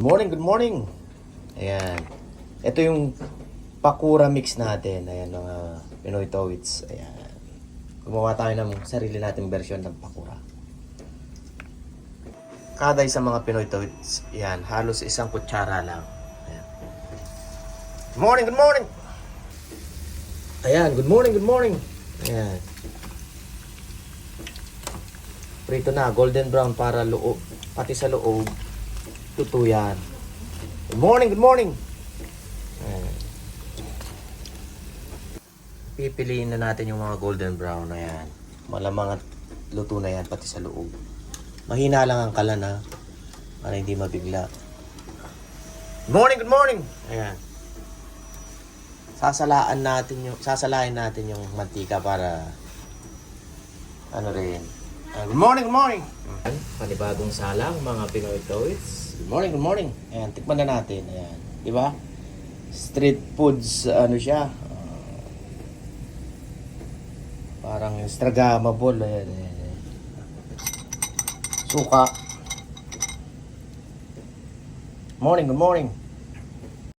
Good morning, good morning. Ayan. Ito yung pakura mix natin. Ayan, mga Pinoy Towits. Ayan. Gumawa tayo ng sarili nating version ng pakura. Kada isang mga Pinoy Towits, ayan, halos isang kutsara lang. Ayan. Good morning, good morning. Ayan, good morning, good morning. Ayan. Prito na, golden brown para loob, pati sa loob. Tuto yan. Good morning, good morning. Ayan. Pipiliin na natin yung mga golden brown na yan. Malamang at luto na yan pati sa loob. Mahina lang ang kalan ha, para hindi mabigla. Good morning, good morning. Ayan. Sasalain natin yung mantika para ano rin. Good morning, good morning. Panibagong salang mga Pinoy Towits. Good morning, good morning. Ayan, tikman na natin. Ayan, di ba? Street foods, ano siya? Parang Instagrammable. Ayan, ayan. Suka. Morning, good morning.